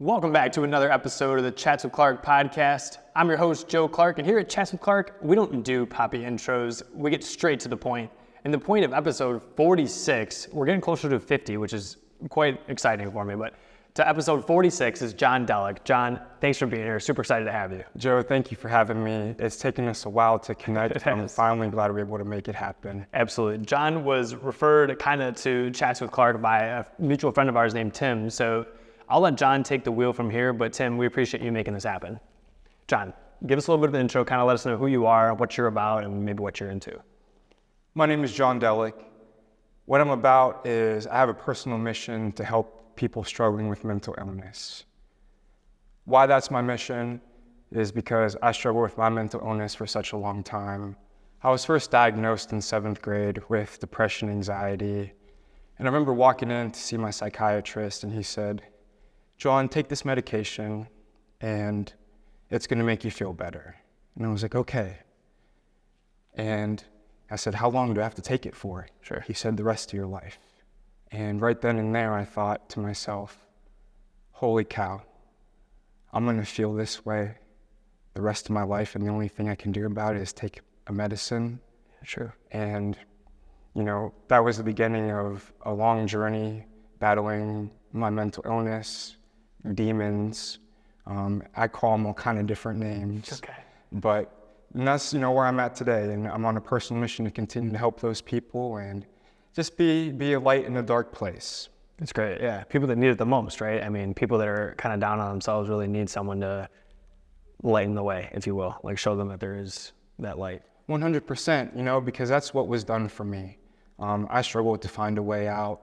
Welcome back to another episode of the Chats with Clark podcast. I'm your host, Joe Clark, and here at Chats with Clark, we don't do poppy intros. We get straight to the point. And the point of episode 46, we're getting closer to 50, which is quite exciting for me, but to episode 46 is John Dellick. John, thanks for being here. Super excited to have you. Joe, thank you for having me. It's taken us a while to connect. I'm finally glad we were able to make it happen. Absolutely. John was referred kind of to Chats with Clark by a mutual friend of ours named Tim, so I'll let John take the wheel from here, but Tim, we appreciate you making this happen. John, give us a little bit of an intro, kind of let us know who you are, what you're about, and maybe what you're into. My name is John Dellick. What I'm about is I have a personal mission to help people struggling with mental illness. Why that's my mission is because I struggled with my mental illness for such a long time. I was first diagnosed in 7th grade with depression, anxiety, and I remember walking in to see my psychiatrist, and he said, "John, take this medication and it's gonna make you feel better." And I was like, okay. And I said, "How long do I have to take it for?" Sure. He said, "The rest of your life." And right then and there, I thought to myself, holy cow, I'm gonna feel this way the rest of my life, and the only thing I can do about it is take a medicine. Sure. And, that was the beginning of a long journey battling my mental illness, demons. I call them all kind of different names. Okay. But that's, where I'm at today, and I'm on a personal mission to continue to help those people and just be a light in a dark place. That's great, yeah. People that need it the most, right? I mean, people that are kind of down on themselves really need someone to lighten the way, if you will, like show them that there is that light. 100%, because that's what was done for me. I struggled to find a way out,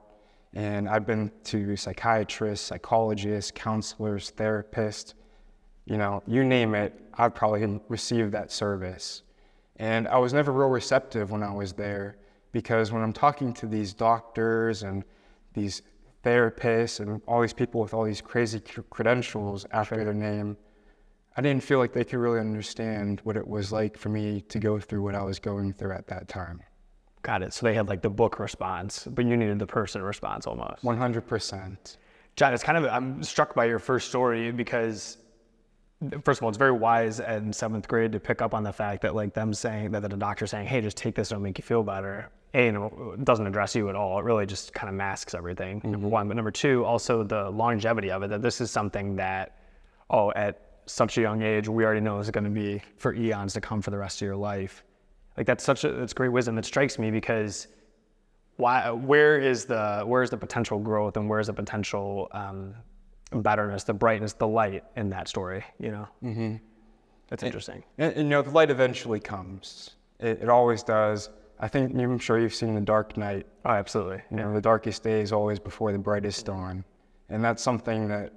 and I've been to psychiatrists, psychologists, counselors, therapists, you name it, I've probably received that service. And I was never real receptive when I was there, because when I'm talking to these doctors and these therapists and all these people with all these crazy credentials after their name, I didn't feel like they could really understand what it was like for me to go through what I was going through at that time. Got it. So they had like the book response, but you needed the person response almost. 100%. John, I'm struck by your first story because, first of all, it's very wise in 7th grade to pick up on the fact that like them saying that the doctor saying, hey, just take this, it'll make you feel better. It doesn't address you at all. It really just kind of masks everything, number one. But number two, also the longevity of it, that this is something that, at such a young age, we already know is going to be for eons to come for the rest of your life. Like that's great wisdom that strikes me, because where is the potential growth and where is the potential betterness, the brightness, the light in that story, Mm-hmm. That's interesting. And the light eventually comes. It always does. I'm sure you've seen The Dark Knight. Oh, absolutely. The darkest day is always before the brightest dawn. And that's something that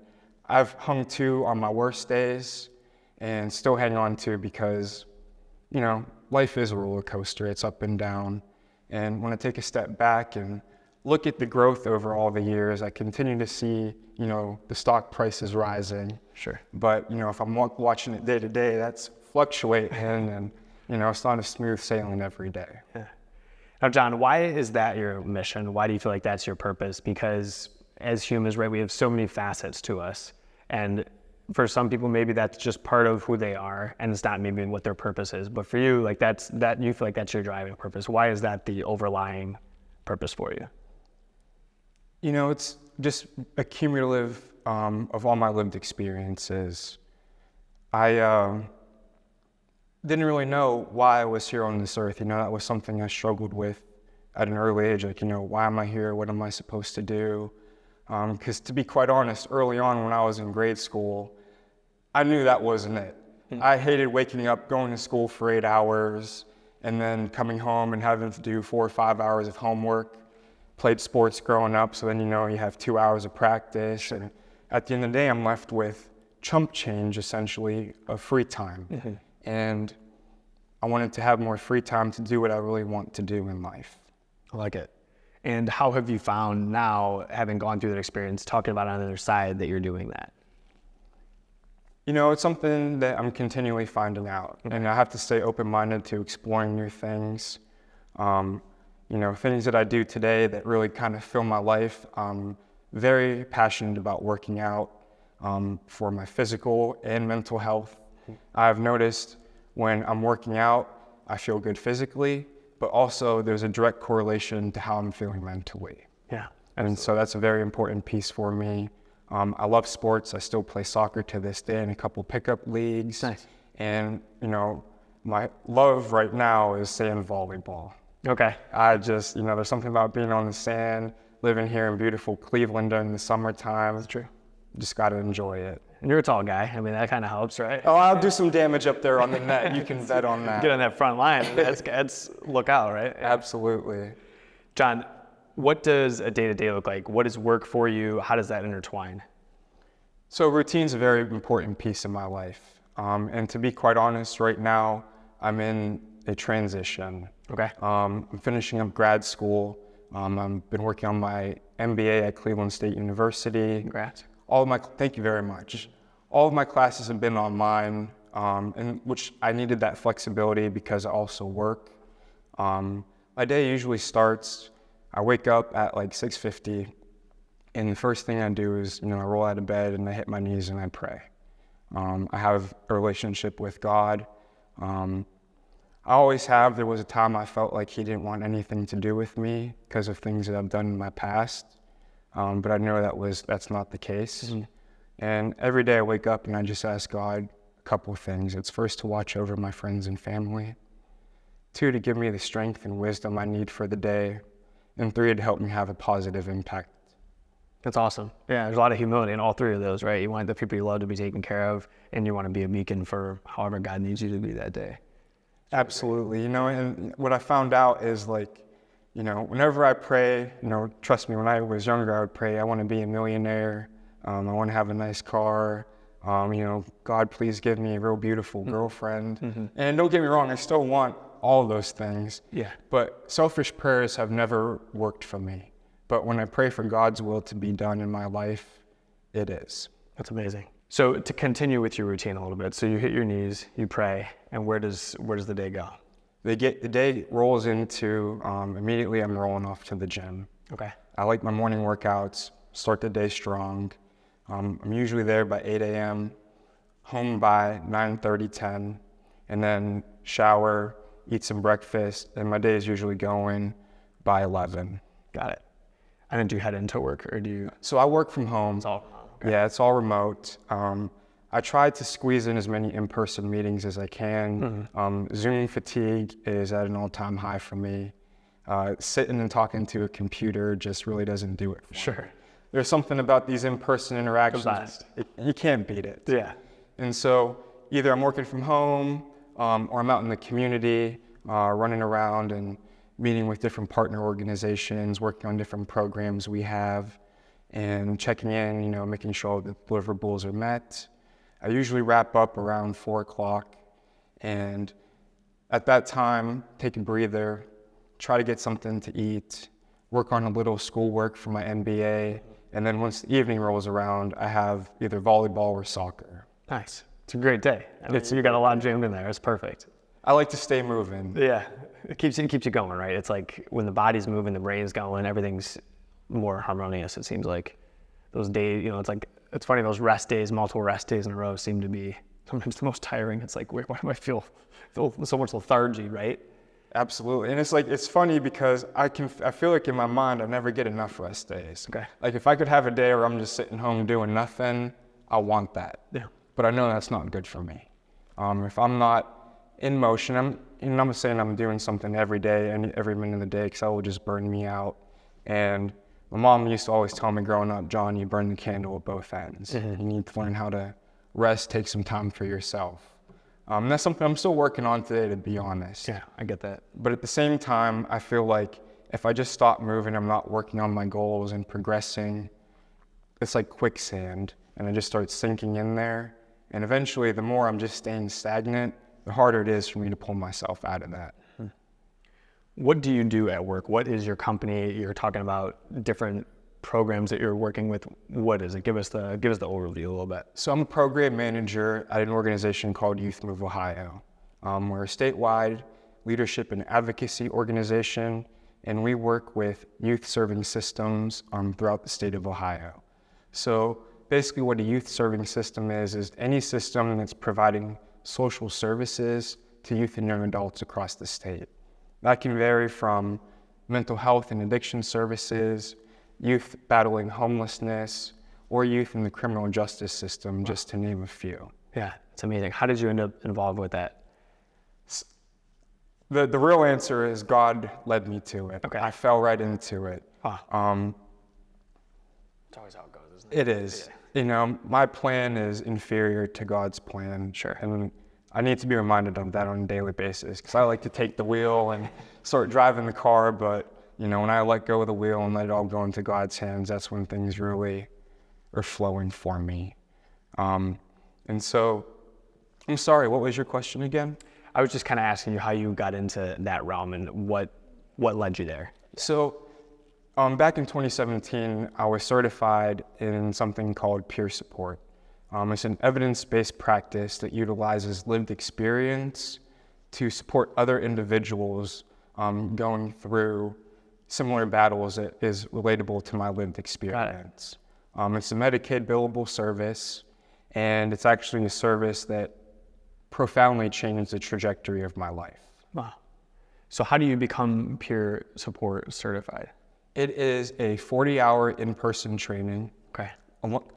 I've hung to on my worst days and still hang on to, because, life is a roller coaster. It's up and down. And when I take a step back and look at the growth over all the years, I continue to see, the stock prices rising. Sure. But, if I'm watching it day to day, that's fluctuating, and, it's not a smooth sailing every day. Yeah. Now, John, why is that your mission? Why do you feel like that's your purpose? Because as humans, right, we have so many facets to us. And for some people, maybe that's just part of who they are, and it's not maybe what their purpose is. But for you, like you feel like that's your driving purpose. Why is that the overlying purpose for you? It's just a cumulative of all my lived experiences. I didn't really know why I was here on this earth. That was something I struggled with at an early age. Like, why am I here? What am I supposed to do? Because to be quite honest, early on when I was in grade school, I knew that wasn't it. I hated waking up, going to school for 8 hours, and then coming home and having to do 4 or 5 hours of homework. Played sports growing up, so then you have 2 hours of practice, and at the end of the day, I'm left with chump change, essentially, of free time. Mm-hmm. And I wanted to have more free time to do what I really want to do in life. I like it. And how have you found now, having gone through that experience, talking about it on the other side, that you're doing that? It's something that I'm continually finding out, and I have to stay open-minded to exploring new things. Things that I do today that really kind of fill my life. I'm very passionate about working out. for my physical and mental health. I've noticed when I'm working out, I feel good physically, but also there's a direct correlation to how I'm feeling mentally. Yeah. And so that's a very important piece for me. I love sports. I still play soccer to this day in a couple pickup leagues. Nice. And, my love right now is sand volleyball. Okay. I just, there's something about being on the sand, living here in beautiful Cleveland during the summertime. That's true. Just got to enjoy it. And you're a tall guy. I mean, that kind of helps, right? Oh, I'll do some damage up there on the net. You can bet on that. Get on that front line. That's look out, right? Absolutely. John, what does a day-to-day look like? What is work for you? How does that intertwine? So routine's a very important piece of my life. And to be quite honest, right now, I'm in a transition. Okay. I'm finishing up grad school. I've been working on my MBA at Cleveland State University. Congrats. Thank you very much. All of my classes have been online, and which I needed that flexibility because I also work. My day usually starts, I wake up at like 6:50, and the first thing I do is, I roll out of bed and I hit my knees and I pray. I have a relationship with God. I always have. There was a time I felt like he didn't want anything to do with me because of things that I've done in my past. But I know that's not the case. Mm-hmm. And every day I wake up and I just ask God a couple of things. It's first to watch over my friends and family. 2, to give me the strength and wisdom I need for the day. And 3, to help me have a positive impact. That's awesome. Yeah, there's a lot of humility in all 3 of those, right? You want the people you love to be taken care of, and you want to be a beacon for however God needs you to be that day. Absolutely. And what I found out is whenever I pray, trust me, when I was younger, I would pray, I want to be a millionaire. I want to have a nice car. God, please give me a real beautiful girlfriend. Mm-hmm. And don't get me wrong, I still want all of those things. Yeah. But selfish prayers have never worked for me. But when I pray for God's will to be done in my life, it is. That's amazing. So to continue with your routine a little bit, so you hit your knees, you pray, and where does the day go? The day rolls into, immediately I'm rolling off to the gym. Okay. I like my morning workouts, start the day strong. I'm usually there by 8 a.m., home by 9:30, 10, and then shower, eat some breakfast, and my day is usually going by 11. Got it. And then do you head into work, or do you? So I work from home. It's all okay. Yeah, it's all remote. I try to squeeze in as many in-person meetings as I can. Mm-hmm. Zoom fatigue is at an all-time high for me. Sitting and talking to a computer just really doesn't do it for me. Sure. There's something about these in-person interactions. You can't beat it. Yeah. And so either I'm working from home or I'm out in the community running around and meeting with different partner organizations, working on different programs we have, and checking in, making sure the deliverables are met. I usually wrap up around 4 o'clock, and at that time, take a breather, try to get something to eat, work on a little schoolwork for my MBA, and then once the evening rolls around, I have either volleyball or soccer. Nice. It's a great day. You got a lot jammed in there. It's perfect. I like to stay moving. Yeah. It keeps you going, right? It's like when the body's moving, the brain's going, everything's more harmonious, it seems like. Those days, it's funny, those rest days, multiple rest days in a row seem to be sometimes the most tiring. It's like, why do I feel so much lethargy, right? Absolutely. And it's funny because I feel like in my mind, I never get enough rest days. Okay. Like if I could have a day where I'm just sitting home doing nothing, I want that. Yeah. But I know that's not good for me. If I'm not in motion, I'm not saying I'm doing something every day and every minute of the day because that will just burn me out. And my mom used to always tell me growing up, John, you burn the candle at both ends. Mm-hmm. You need to learn how to rest, take some time for yourself. That's something I'm still working on today, to be honest. Yeah, I get that. But at the same time, I feel like if I just stop moving, I'm not working on my goals and progressing, it's like quicksand, and I just start sinking in there. And eventually, the more I'm just staying stagnant, the harder it is for me to pull myself out of that. What do you do at work? What is your company? You're talking about different programs that you're working with. What is it? Give us the overview a little bit. So I'm a program manager at an organization called Youth Move Ohio. We're a statewide leadership and advocacy organization, and we work with youth serving systems throughout the state of Ohio. So basically what a youth serving system is any system that's providing social services to youth and young adults across the state. That can vary from mental health and addiction services, youth battling homelessness, or youth in the criminal justice system, just to name a few. Yeah, it's amazing. How did you end up involved with that? The real answer is God led me to it. Okay. I fell right into it. It's always how it goes, isn't it? It is. Yeah. You know, my plan is inferior to God's plan. Sure. And I need to be reminded of that on a daily basis, because I like to take the wheel and start driving the car, but you know, when I let go of the wheel and let it all go into God's hands, that's when things really are flowing for me. And so, I'm sorry, what was your question again? I was just kind of asking you how you got into that realm and what led you there. So, back in 2017, I was certified in something called peer support. It's an evidence-based practice that utilizes lived experience to support other individuals going through similar battles that is relatable to my lived experience. It's a Medicaid billable service, and it's actually a service that profoundly changed the trajectory of my life. Wow. So how do you become peer support certified? It is a 40-hour in-person training, Okay.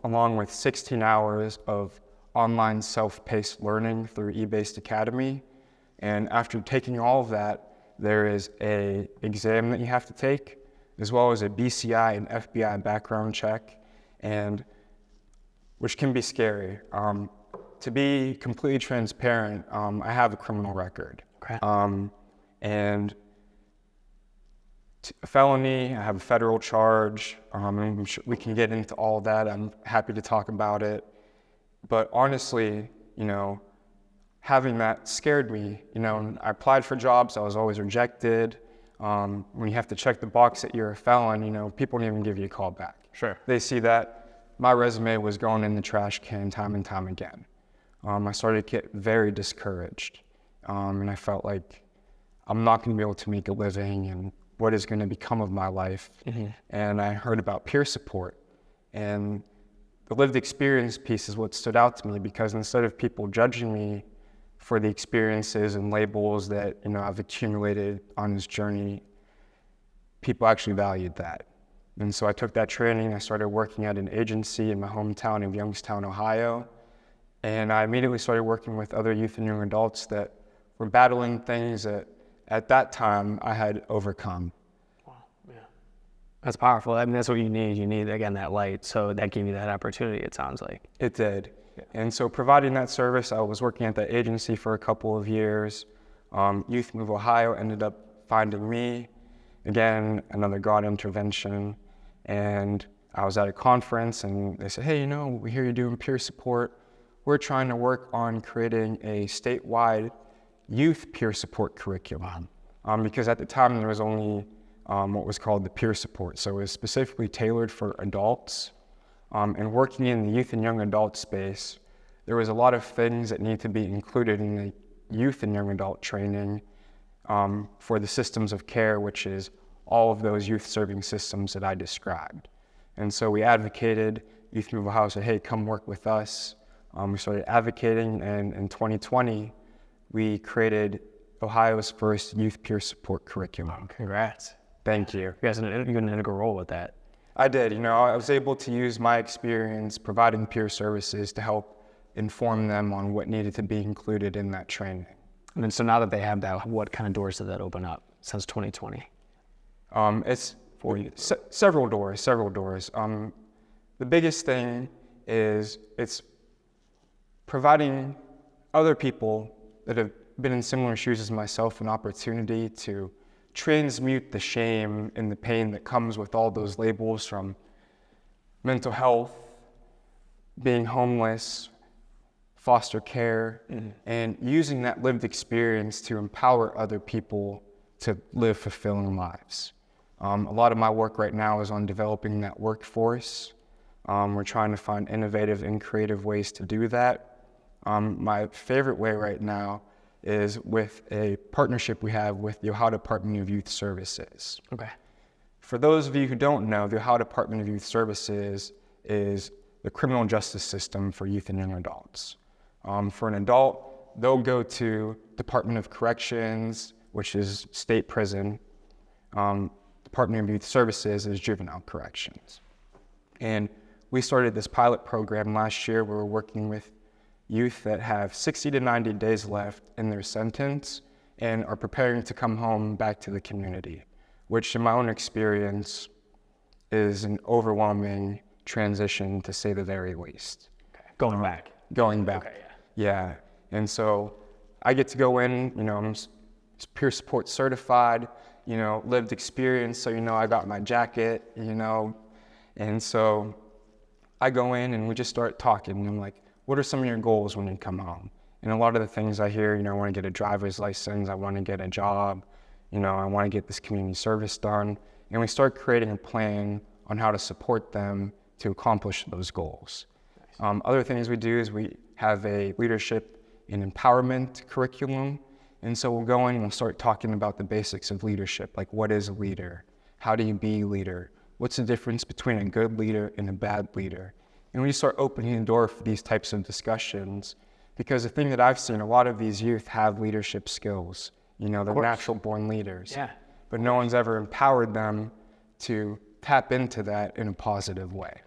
along with 16 hours of online self-paced learning through eBased Academy. And after taking all of that, there is an exam that you have to take, as well as a BCI and FBI background check, and which can be scary. To be completely transparent, I have a criminal record. Okay. And a felony, I have a federal charge. I'm sure we can get into all that. I'm happy to talk about it. But honestly, you know, having that scared me. You know, I applied for jobs, I was always rejected. When you have to check the box that you're a felon, you know, people don't even give you a call back. Sure. They see that my resume was going in the trash can time and time again. I started to get very discouraged. And I felt like I'm not going to be able to make a living, and what is going to become of my life. Mm-hmm. And I heard about peer support. And the lived experience piece is what stood out to me, because instead of people judging me for the experiences and labels that, you know, I've accumulated on this journey, people actually valued that. And so I took that training. I started working at an agency in my hometown of Youngstown, Ohio. And I immediately started working with other youth and young adults that were battling things that at that time I had overcome. Wow, yeah. That's powerful. I mean, that's what you need. You need, again, that light. So that gave you that opportunity, it sounds like. It did. Yeah. And so providing that service, I was working at that agency for a couple of years. Youth Move Ohio ended up finding me. Again, another God intervention. And I was at a conference and they said, hey, you know, we hear you're doing peer support. We're trying to work on creating a statewide youth peer support curriculum. Because at the time there was only what was called the peer support. So it was specifically tailored for adults. And working in the youth and young adult space, there was a lot of things that need to be included in the youth and young adult training for the systems of care, which is all of those youth serving systems that I described. And so we advocated. Youth Move Ohio said, hey, come work with us. We started advocating, and in 2020, we created Ohio's first youth peer support curriculum. Congrats. Thank you. You guys had an integral role with that. I did. You know, I was able to use my experience providing peer services to help inform them on what needed to be included in that training. And then, so now that they have that, what kind of doors did that open up since 2020? It's for you. Several doors. The biggest thing is it's providing other people that have been in similar shoes as myself an opportunity to transmute the shame and the pain that comes with all those labels, from mental health, being homeless, foster care, and using that lived experience to empower other people to live fulfilling lives. A lot of my work right now is on developing that workforce. We're trying to find innovative and creative ways to do that. My favorite way right now is with a partnership we have with the Ohio Department of Youth Services. Okay. For those of you who don't know, the Ohio Department of Youth Services is the criminal justice system for youth and young adults. For an adult, they'll go to Department of Corrections, which is state prison. Department of Youth Services is juvenile corrections. And we started this pilot program last year where we're working with youth that have 60 to 90 days left in their sentence and are preparing to come home back to the community, which in my own experience is an overwhelming transition, to say the very least. Okay. Going back. Going back. Okay, yeah. And so I get to go in, I'm peer support certified, lived experience, so I got my jacket, and so I go in and we just start talking, and I'm like, what are some of your goals when you come home? And a lot of the things I hear, I want to get a driver's license, I want to get a job, I want to get this community service done. And we start creating a plan on how to support them to accomplish those goals. Nice. Other things we do is we have a leadership and empowerment curriculum. And so we'll go in and we'll start talking about the basics of leadership, like what is a leader? How do you be a leader? What's the difference between a good leader and a bad leader? And we start opening the door for these types of discussions, because the thing that I've seen, a lot of these youth have leadership skills. They're natural born leaders. Yeah. But no one's ever empowered them to tap into that in a positive way.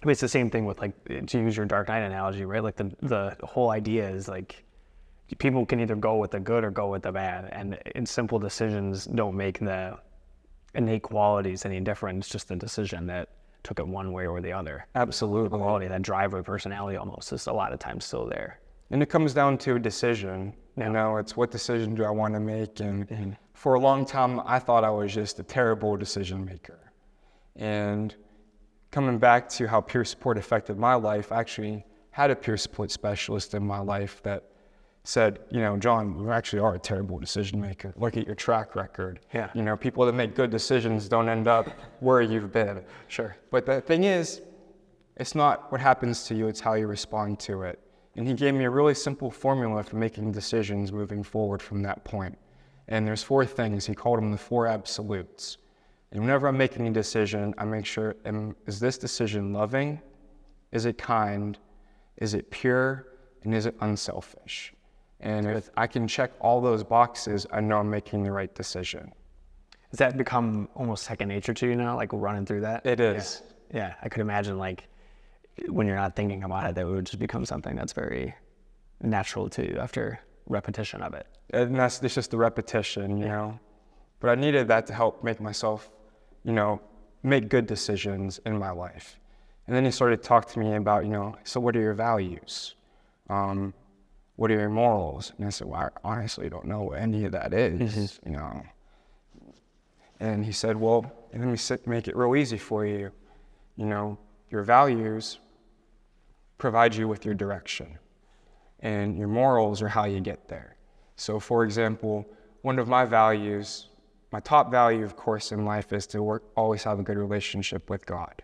I mean, it's the same thing with, to use your Dark Knight analogy, right? Like the whole idea is people can either go with the good or go with the bad, and in simple decisions don't make the innate qualities any different. It's just the decision that took it one way or the other. Absolutely. The quality, that drive or personality almost is a lot of times still there. And it comes down to a decision. It's what decision do I want to make? And for a long time, I thought I was just a terrible decision maker. And coming back to how peer support affected my life, I actually had a peer support specialist in my life that said, John, you actually are a terrible decision maker. Look at your track record. Yeah. People that make good decisions don't end up where you've been. Sure. But the thing is, it's not what happens to you, it's how you respond to it. And he gave me a really simple formula for making decisions moving forward from that point. And there's 4 things. He called them the 4 absolutes. And whenever I'm making a decision, I make sure, is this decision loving? Is it kind? Is it pure? And is it unselfish? And if I can check all those boxes, I know I'm making the right decision. Does that become almost second nature to you now, running through that? It is. Yeah. I could imagine when you're not thinking about it, that would just become something that's very natural to you after repetition of it. And it's just the repetition, But I needed that to help make myself, make good decisions in my life. And then he started to talk to me about, so what are your values? What are your morals? And I said, well, I honestly don't know what any of that is, And he said, well, let me make it real easy for you. Your values provide you with your direction, and your morals are how you get there. So, for example, one of my values, my top value, of course, in life is to always have a good relationship with God.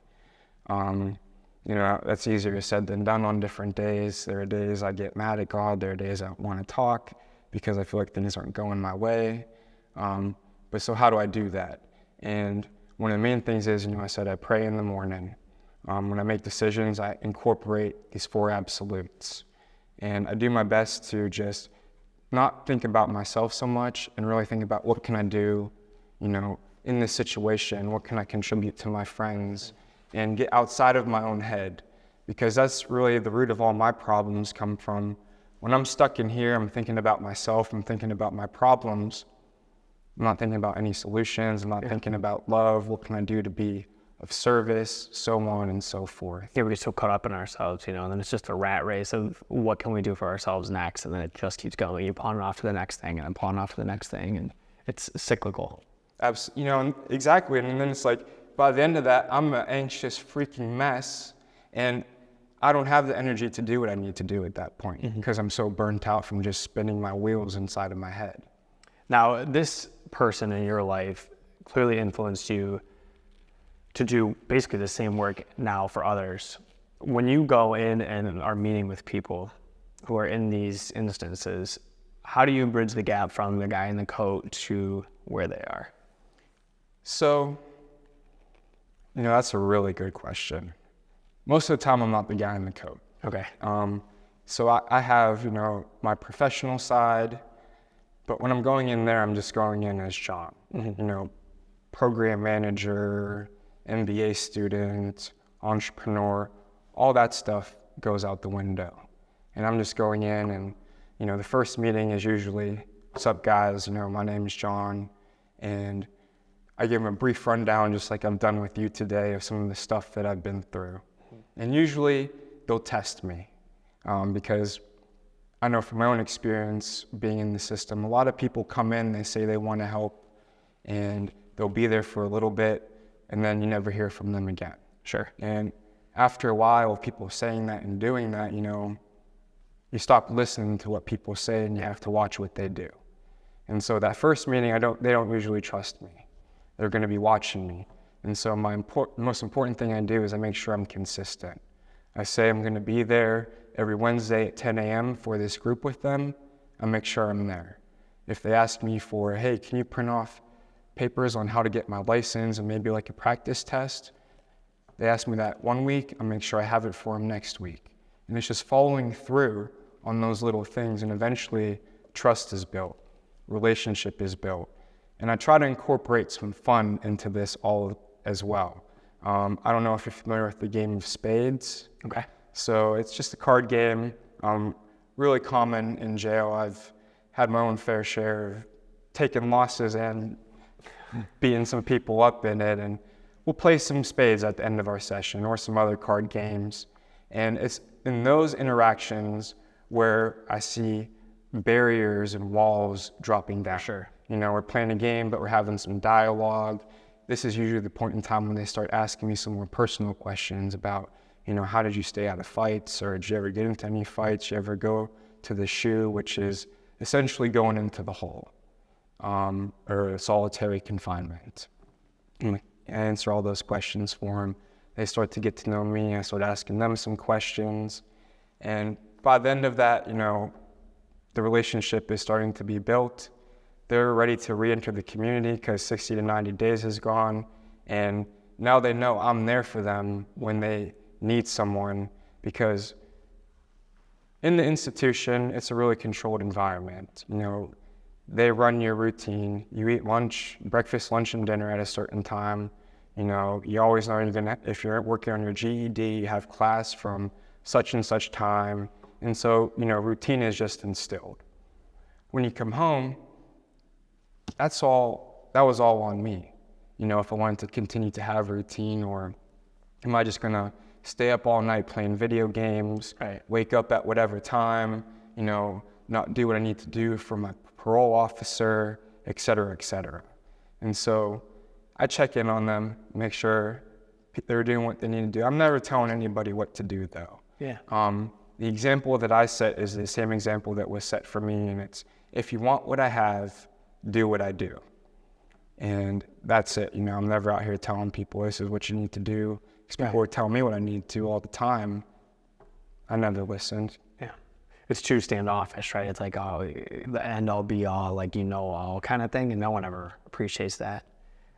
That's easier said than done on different days. There are days I get mad at God. There are days I want to talk because I feel like things aren't going my way. But so how do I do that? And one of the main things is, I said I pray in the morning. When I make decisions, I incorporate these 4 absolutes. And I do my best to just not think about myself so much and really think about what can I do, in this situation, what can I contribute to my friends, and get outside of my own head, because that's really the root of all my problems come from. When I'm stuck in here, I'm thinking about myself, I'm thinking about my problems. I'm not thinking about any solutions, I'm not thinking about love, what can I do to be of service, so on and so forth. Yeah, we get so caught up in ourselves, and then it's just a rat race of what can we do for ourselves next, and then it just keeps going. You pawn it off to the next thing, and I'm pawning off to the next thing, and it's cyclical. Exactly, and then it's by the end of that, I'm an anxious freaking mess, and I don't have the energy to do what I need to do at that point, because I'm so burnt out from just spinning my wheels inside of my head. Now, this person in your life clearly influenced you to do basically the same work now for others. When you go in and are meeting with people who are in these instances, how do you bridge the gap from the guy in the coat to where they are? So, that's a really good question. Most of the time, I'm not the guy in the coat. Okay. So I have, my professional side, but when I'm going in there, I'm just going in as John, program manager, MBA student, entrepreneur, all that stuff goes out the window. And I'm just going in and, the first meeting is usually, what's up guys, my name's John, and I give them a brief rundown, just like I've done with you today, of some of the stuff that I've been through. And usually they'll test me because I know from my own experience being in the system, a lot of people come in, they say they want to help, and they'll be there for a little bit, and then you never hear from them again. Sure. And after a while of people saying that and doing that, you stop listening to what people say and you have to watch what they do. And so that first meeting, they don't usually trust me. They're going to be watching me. And so my most important thing I do is I make sure I'm consistent. I say I'm going to be there every Wednesday at 10 a.m. for this group with them. I make sure I'm there. If they ask me for, hey, can you print off papers on how to get my license and maybe like a practice test, they ask me that one week, I make sure I have it for them next week. And it's just following through on those little things, and eventually trust is built, relationship is built. And I try to incorporate some fun into this all as well. I don't know if you're familiar with the game of spades. Okay. So it's just a card game, really common in jail. I've had my own fair share of taking losses and beating some people up in it, and we'll play some spades at the end of our session or some other card games. And it's in those interactions where I see barriers and walls dropping down. Sure. We're playing a game, but we're having some dialogue. This is usually the point in time when they start asking me some more personal questions about, how did you stay out of fights, or did you ever get into any fights? You ever go to the shoe, which is essentially going into the hole, or solitary confinement. And I answer all those questions for them. They start to get to know me. I start asking them some questions. And by the end of that, the relationship is starting to be built. They're ready to re-enter the community because 60 to 90 days has gone. And now they know I'm there for them when they need someone, because in the institution, it's a really controlled environment. They run your routine. You eat lunch, breakfast, lunch, and dinner at a certain time. You always know if you're working on your GED, you have class from such and such time. And so, routine is just instilled. When you come home, that was all on me. If I wanted to continue to have routine, or am I just gonna stay up all night playing video games, right, wake up at whatever time, not do what I need to do for my parole officer, et cetera, et cetera. And so I check in on them, make sure they're doing what they need to do. I'm never telling anybody what to do though. Yeah. The example that I set is the same example that was set for me, and it's, if you want what I have, do what I do. And that's it. I'm never out here telling people this is what you need to do, because people were telling me what I need to all the time. I never listened. Yeah. It's too standoffish, right? It's like, the end all be all, like, all kind of thing, and no one ever appreciates that.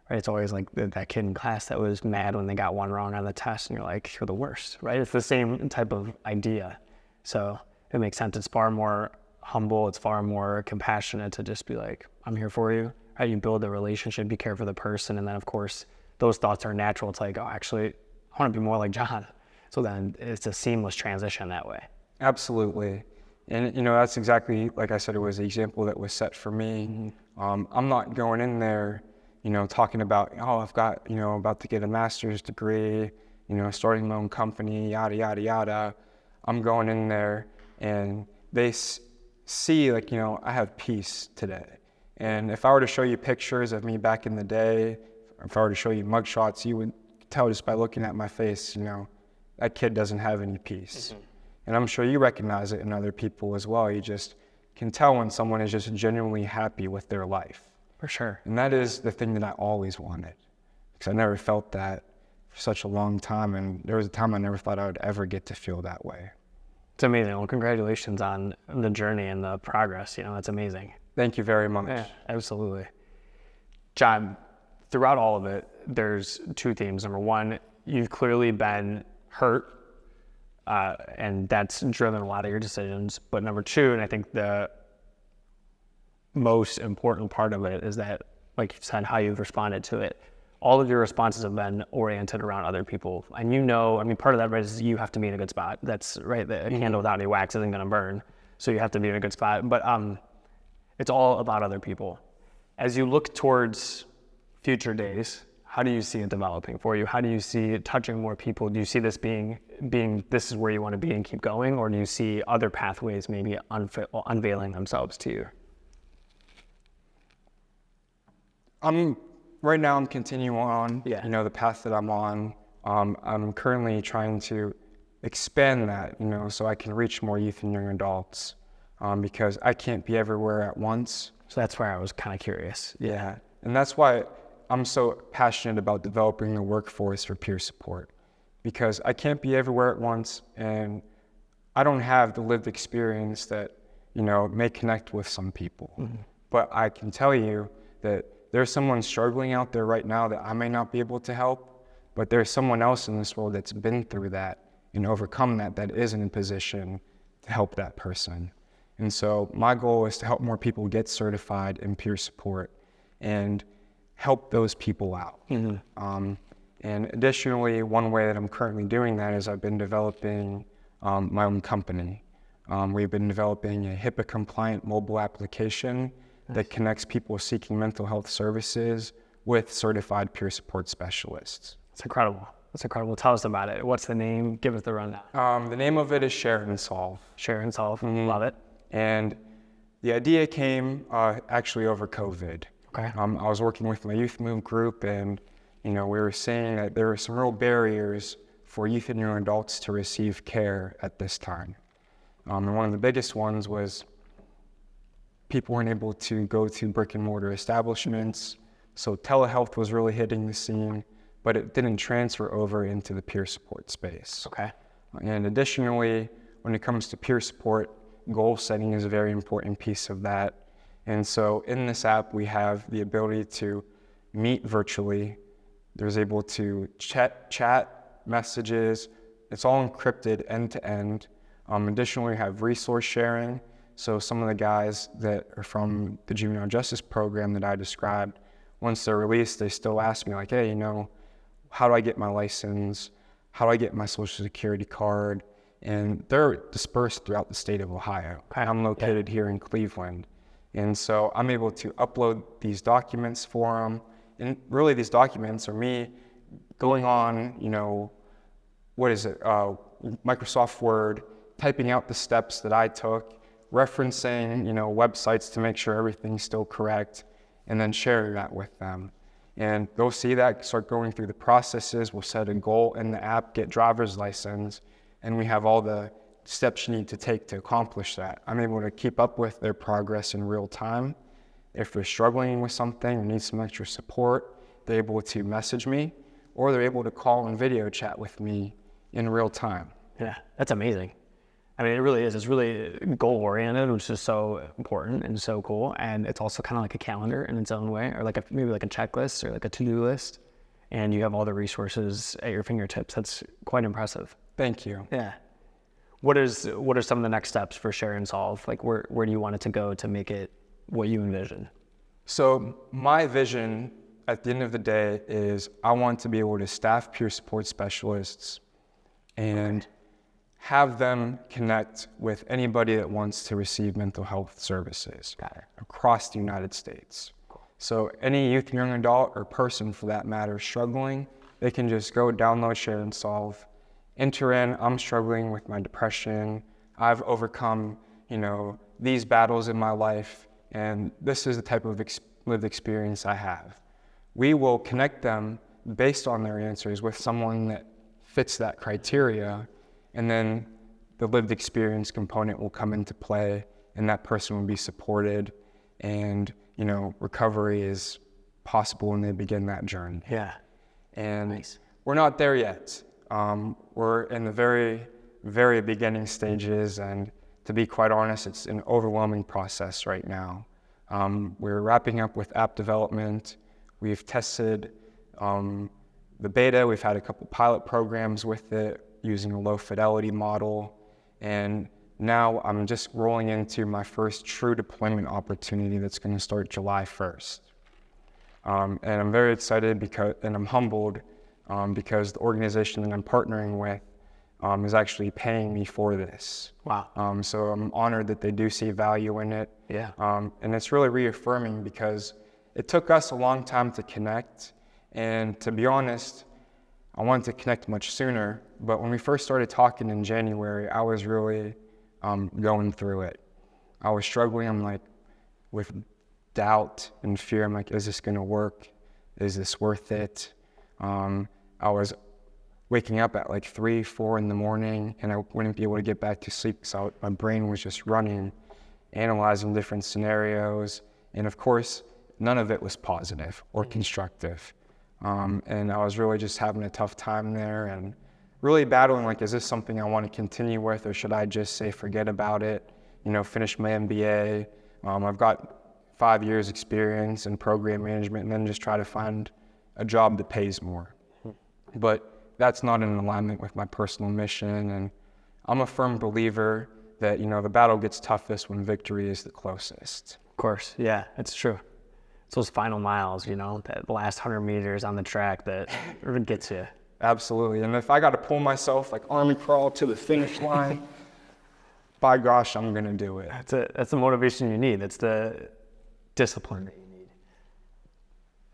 Right? It's always like that kid in class that was mad when they got one wrong on the test, and you're like, you're the worst, right? It's the same type of idea. So it makes sense. It's far more humble. It's far more compassionate to just be like, I'm here for you. Right? You build a relationship, you care for the person, and then of course those thoughts are natural. It's like, actually, I want to be more like John. So then it's a seamless transition that way. Absolutely. And that's exactly, like I said, it was the example that was set for me. Mm-hmm. I'm not going in there, talking about, I've got, about to get a master's degree, starting my own company, yada, yada, yada. I'm going in there and they see, I have peace today. And if I were to show you pictures of me back in the day, if I were to show you mugshots, you would tell just by looking at my face, that kid doesn't have any peace. Mm-hmm. And I'm sure you recognize it in other people as well. You just can tell when someone is just genuinely happy with their life. For sure. And that is the thing that I always wanted, because I never felt that for such a long time. And there was a time I never thought I would ever get to feel that way. It's amazing. Well, congratulations on the journey and the progress. That's amazing. Thank you very much. Yeah, absolutely. John, throughout all of it, there's two themes. Number one, you've clearly been hurt, and that's driven a lot of your decisions. But number two, and I think the most important part of it is that, like you said, how you've responded to it. All of your responses have been oriented around other people. And I mean, part of that is you have to be in a good spot. That's right. The candle without any wax isn't going to burn. So you have to be in a good spot. But it's all about other people. As you look towards future days, how do you see it developing for you? How do you see it touching more people? Do you see this being this is where you want to be and keep going? Or do you see other pathways maybe unveiling themselves to you? Right now I'm continuing on, Yeah. the path that I'm on. I'm currently trying to expand that, so I can reach more youth and young adults, because I can't be everywhere at once. So that's where I was kind of curious. Yeah. And that's why I'm so passionate about developing the workforce for peer support, because I can't be everywhere at once, and I don't have the lived experience that, may connect with some people. Mm-hmm. But I can tell you that there's someone struggling out there right now that I may not be able to help, but there's someone else in this world that's been through that and overcome that is in a position to help that person. And so my goal is to help more people get certified in peer support and help those people out. Mm-hmm. And additionally, one way that I'm currently doing that is I've been developing my own company. We've been developing a HIPAA-compliant mobile application that connects people seeking mental health services with certified peer support specialists. That's incredible. That's incredible. Tell us about it. What's the name? Give us the rundown. The name of it is Share and Solve. Share and Solve. Mm-hmm. Love it. And the idea came actually over COVID. Okay. I was working with my youth move group, and we were saying that there were some real barriers for youth and young adults to receive care at this time. And one of the biggest ones was people weren't able to go to brick and mortar establishments. So telehealth was really hitting the scene, but it didn't transfer over into the peer support space. Okay. And additionally, when it comes to peer support, goal setting is a very important piece of that. And so in this app, we have the ability to meet virtually. There's able to chat messages. It's all encrypted end to end. Additionally, we have resource sharing. So some of the guys that are from the juvenile justice program that I described, once they're released, they still ask me like, hey, how do I get my license? How do I get my social security card? And they're dispersed throughout the state of Ohio. Okay. I'm located here in Cleveland. And so I'm able to upload these documents for them. And really these documents are me going on, Microsoft Word, typing out the steps that I took, referencing, websites to make sure everything's still correct, and then sharing that with them. And they'll see that, start going through the processes. We'll set a goal in the app, get driver's license, and we have all the steps you need to take to accomplish that. I'm able to keep up with their progress in real time. If they're struggling with something or need some extra support, they're able to message me, or they're able to call and video chat with me in real time. Yeah, that's amazing. I mean, it really is. It's really goal-oriented, which is so important and so cool. And it's also kind of like a calendar in its own way, or maybe like a checklist or like a to-do list. And you have all the resources at your fingertips. That's quite impressive. Thank you. Yeah. What are some of the next steps for Share and Solve? Like, where do you want it to go to make it what you envision? So my vision at the end of the day is I want to be able to staff peer support specialists and have them connect with anybody that wants to receive mental health services across the United States. Cool. So any youth, young adult, or person for that matter struggling, they can just go download Share and Solve, enter in, I'm struggling with my depression, I've overcome, these battles in my life, and this is the type of lived experience I have. We will connect them based on their answers with someone that fits that criteria, and then the lived experience component will come into play, and that person will be supported, and recovery is possible when they begin that journey. Yeah. And nice. We're not there yet. We're in the very, very beginning stages, and to be quite honest, it's an overwhelming process right now. We're wrapping up with app development. We've tested the beta. We've had a couple pilot programs with it. using a low fidelity model. And now I'm just rolling into my first true deployment opportunity that's going to start July 1st. And I'm very excited and I'm humbled because the organization that I'm partnering with is actually paying me for this. Wow. So I'm honored that they do see value in it. Yeah. And it's really reaffirming because it took us a long time to connect. And to be honest, I wanted to connect much sooner. But when we first started talking in January, I was really going through it. I was struggling. I'm like, with doubt and fear. I'm like, is this going to work? Is this worth it? I was waking up at like 3, 4 in the morning, and I wouldn't be able to get back to sleep. So my brain was just running, analyzing different scenarios. And of course, none of it was positive or constructive. And I was really just having a tough time there and really battling, like, is this something I want to continue with, or should I just say, forget about it, finish my MBA. I've got 5 years experience in program management, and then just try to find a job that pays more. But that's not in alignment with my personal mission. And I'm a firm believer that, the battle gets toughest when victory is the closest. Of course. Yeah, it's true. It's those final miles, that last 100 meters on the track that gets you. Absolutely. And if I got to pull myself like army crawl to the finish line, by gosh, I'm going to do it. That's the motivation you need. That's the discipline that you need.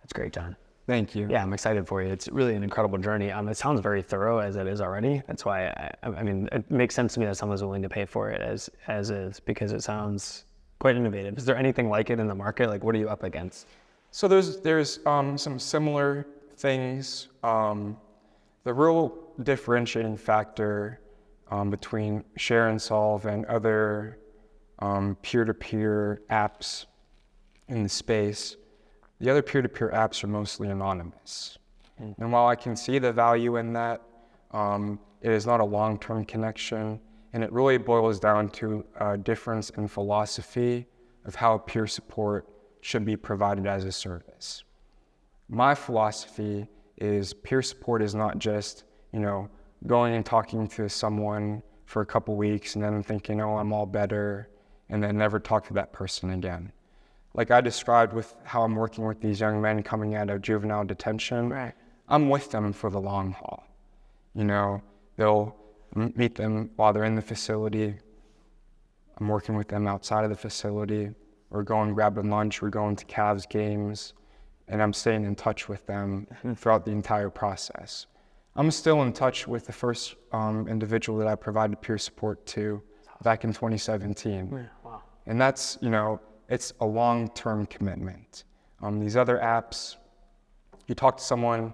That's great, John. Thank you. Yeah, I'm excited for you. It's really an incredible journey. It sounds very thorough as it is already. That's why, it makes sense to me that someone's willing to pay for it as is, because it sounds quite innovative. Is there anything like it in the market? Like, what are you up against? So there's some similar things. The real differentiating factor between Share and Solve and other peer-to-peer apps in the space, the other peer-to-peer apps are mostly anonymous. And while I can see the value in that, it is not a long-term connection, and it really boils down to a difference in philosophy of how peer support should be provided as a service. My philosophy is peer support is not just, going and talking to someone for a couple weeks and then thinking, oh, I'm all better, and then never talk to that person again. Like I described with how I'm working with these young men coming out of juvenile detention, Right. I'm with them for the long haul. They'll meet them while they're in the facility. I'm working with them outside of the facility. We're going grabbing lunch, we're going to Cavs games, and I'm staying in touch with them throughout the entire process. I'm still in touch with the first individual that I provided peer support to back in 2017. Yeah, wow. And that's, it's a long-term commitment. These other apps, you talk to someone,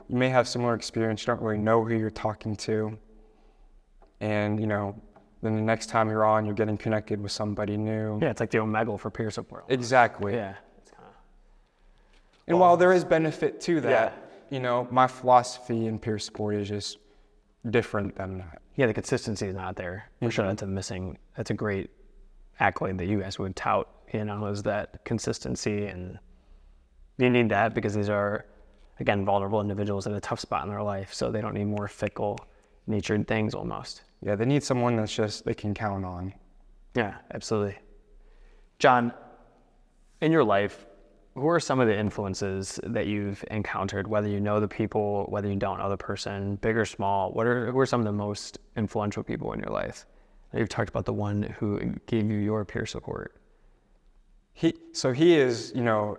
you may have similar experience, you don't really know who you're talking to. And, then the next time you're on, you're getting connected with somebody new. Yeah, it's like the Omegle for peer support. Exactly. Yeah. And while there is benefit to that, my philosophy in peer support is just different than that. Yeah, the consistency is not there. For sure, that's a great accolade that you guys would tout, is that consistency. And you need that because these are, again, vulnerable individuals in a tough spot in their life, so they don't need more fickle-natured things almost. Yeah, they need someone that's just, they can count on. Yeah, absolutely. John, in your life, who are some of the influences that you've encountered, whether you know the people, whether you don't know the person, big or small? Who are some of the most influential people in your life? You've talked about the one who gave you your peer support. He is,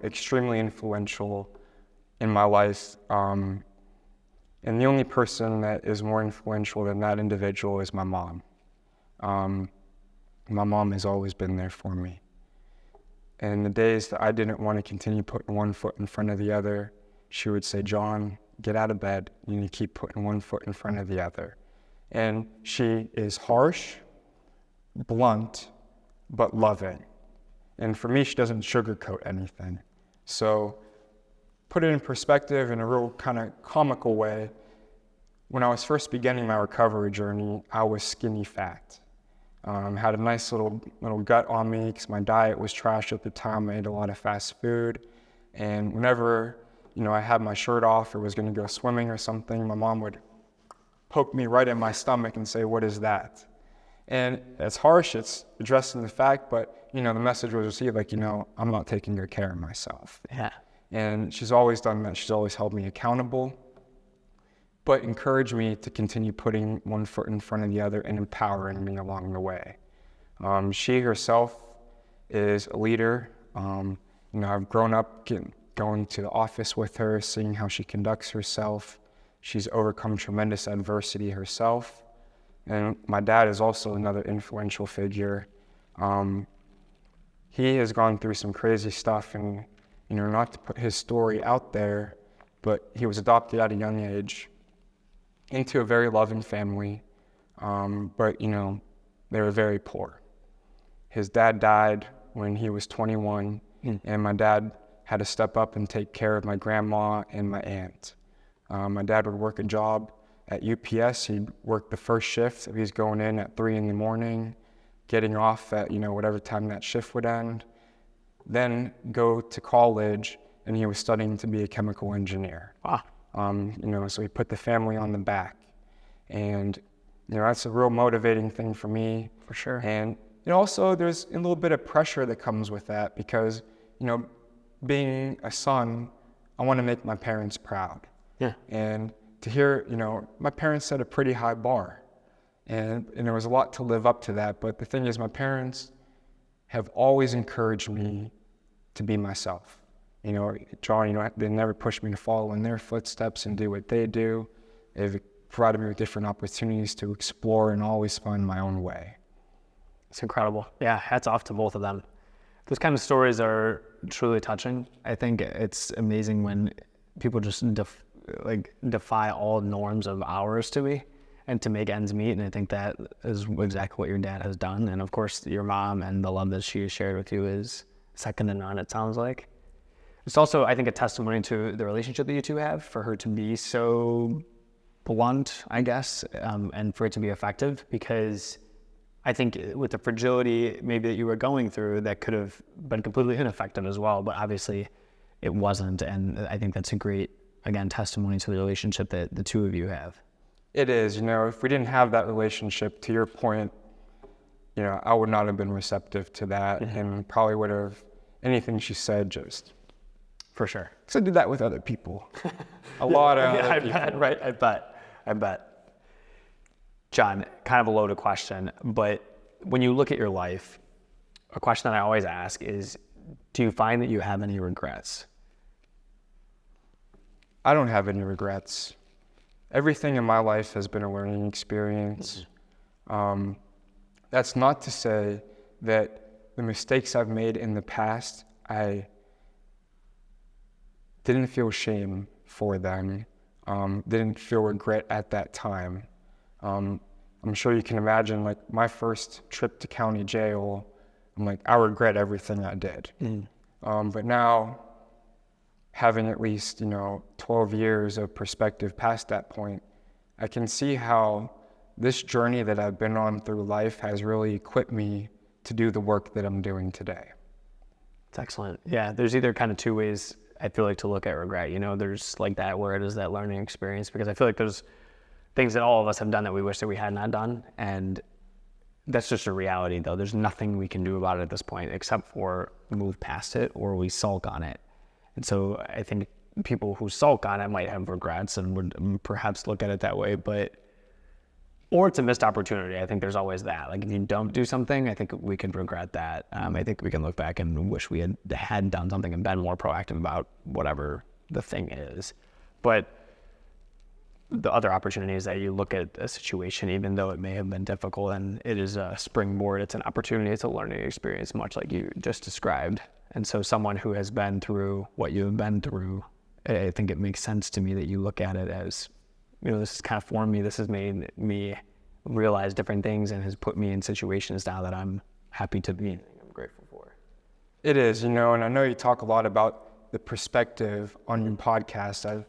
extremely influential in my life. And the only person that is more influential than that individual is my mom. My mom has always been there for me. And the days that I didn't want to continue putting one foot in front of the other, she would say, John, get out of bed. You need to keep putting one foot in front of the other. And she is harsh, blunt, but loving. And for me, she doesn't sugarcoat anything. So put it in perspective in a real kind of comical way. When I was first beginning my recovery journey, I was skinny fat. Had a nice little gut on me because my diet was trash at the time. I ate a lot of fast food. And whenever, I had my shirt off or was going to go swimming or something, my mom would poke me right in my stomach and say, "What is that?" And it's harsh, it's addressing the fact, but, the message was received like, I'm not taking good care of myself. Yeah. And she's always done that. She's always held me accountable, but encouraged me to continue putting one foot in front of the other and empowering me along the way. She herself is a leader. I've grown up going to the office with her, seeing how she conducts herself. She's overcome tremendous adversity herself. And my dad is also another influential figure. He has gone through some crazy stuff, and, not to put his story out there, but he was adopted at a young age into a very loving family. But, they were very poor. His dad died when he was 21, and my dad had to step up and take care of my grandma and my aunt. My dad would work a job at UPS. He'd work the first shift. So he's going in at 3 a.m, getting off at, whatever time that shift would end. Then go to college, and he was studying to be a chemical engineer. Wow. So he put the family on the back. And, that's a real motivating thing for me. For sure. And, also there's a little bit of pressure that comes with that because, being a son, I want to make my parents proud. Yeah. And to hear, my parents set a pretty high bar, and there was a lot to live up to that. But the thing is, my parents have always encouraged me to be myself. John, they never pushed me to follow in their footsteps and do what they do. They've provided me with different opportunities to explore and always find my own way. It's incredible. Yeah, hats off to both of them. Those kind of stories are truly touching. I think it's amazing when people just defy all norms of ours to be and to make ends meet. And I think that is exactly what your dad has done. And of course, your mom and the love that she shared with you is second to none, it sounds like. It's also, I think, a testimony to the relationship that you two have, for her to be so blunt, I guess, and for it to be effective, because I think with the fragility maybe that you were going through, that could have been completely ineffective as well, but obviously it wasn't. And I think that's a great, again, testimony to the relationship that the two of you have. It is. If we didn't have that relationship, to your point, I would not have been receptive to that, and probably would have, anything she said, just... For sure. Because I did that with other people. A lot of yeah, other people. Bet, right? I bet. John, kind of a loaded question, but when you look at your life, a question that I always ask is, do you find that you have any regrets? I don't have any regrets. Everything in my life has been a learning experience. That's not to say that the mistakes I've made in the past, I didn't feel shame for them, didn't feel regret at that time. I'm sure you can imagine, my first trip to county jail, I regret everything I did. But now, having at least, 12 years of perspective past that point, I can see how this journey that I've been on through life has really equipped me to do the work that I'm doing today. It's excellent. Yeah, there's either kind of two ways I feel like to look at regret. There's that where it is that learning experience, because I feel like there's things that all of us have done that we wish that we had not done. And that's just a reality, though. There's nothing we can do about it at this point except for move past it, or we sulk on it. And so I think people who sulk on it might have regrets and would perhaps look at it that way, or it's a missed opportunity. I think there's always that. If you don't do something, I think we can regret that. I think we can look back and wish we had done something and been more proactive about whatever the thing is. But the other opportunity is that you look at a situation, even though it may have been difficult, and it is a springboard, it's an opportunity, it's a learning experience, much like you just described. And so someone who has been through what you've been through, I think it makes sense to me that you look at it as, this has kind of formed me, this has made me realize different things and has put me in situations now that I'm happy to be in, I'm grateful for. It is, and I know you talk a lot about the perspective on your podcast. I've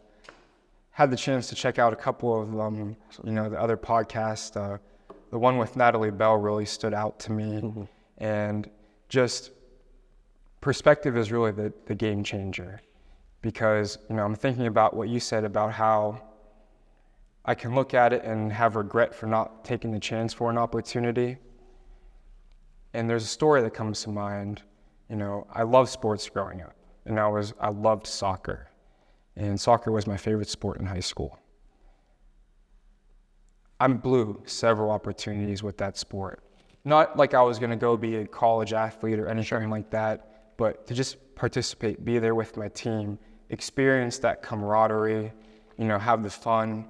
had the chance to check out a couple of them, the other podcasts. The one with Natalie Bell really stood out to me. And just perspective is really the game changer, because, I'm thinking about what you said about how I can look at it and have regret for not taking the chance for an opportunity. And there's a story that comes to mind. I loved sports growing up, and I loved soccer. And soccer was my favorite sport in high school. I blew several opportunities with that sport. Not like I was going to go be a college athlete or anything like that, but to just participate, be there with my team, experience that camaraderie, have the fun.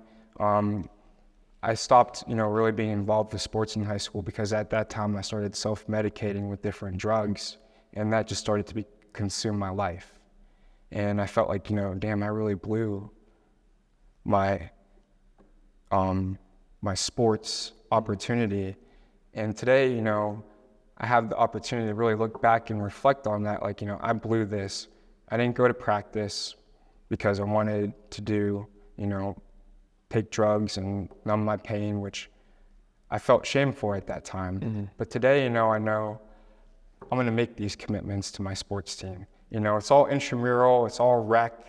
I stopped, really being involved with sports in high school because at that time I started self-medicating with different drugs, and that just started to consume my life. And I felt like, damn, I really blew my my sports opportunity. And today, I have the opportunity to really look back and reflect on that. Like, I blew this. I didn't go to practice because I wanted to do, take drugs and numb my pain, which I felt shame for at that time. Mm-hmm. But today, I know I'm going to make these commitments to my sports team. It's all intramural, it's all rec,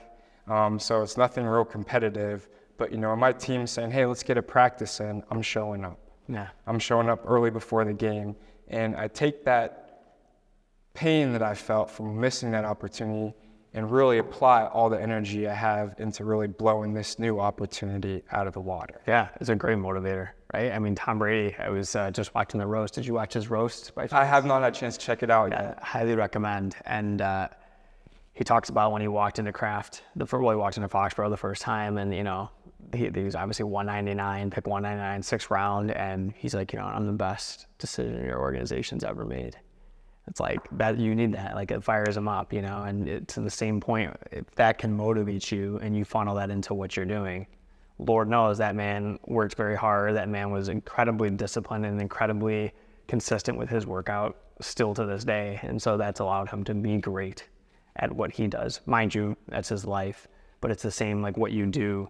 so it's nothing real competitive. But, my team's saying, hey, let's get a practice in, I'm showing up. Yeah. I'm showing up early before the game. And I take that pain that I felt from missing that opportunity and really apply all the energy I have into really blowing this new opportunity out of the water. Yeah, it's a great motivator, right? I mean, Tom Brady, I was just watching the roast. Did you watch his roast by chance? I have not had a chance to check it out yet. Highly recommend. And he talks about when he walked into Kraft, he walked into Foxborough the first time, and, he was obviously 199, pick 199, 6th round, and he's like, I'm the best decision your organization's ever made. It's like that, you need that, like it fires him up, and it's in the same point. If that can motivate you and you funnel that into what you're doing, Lord knows that man worked very hard. That man was incredibly disciplined and incredibly consistent with his workout still to this day. And so that's allowed him to be great at what he does. Mind you, that's his life, but it's the same like what you do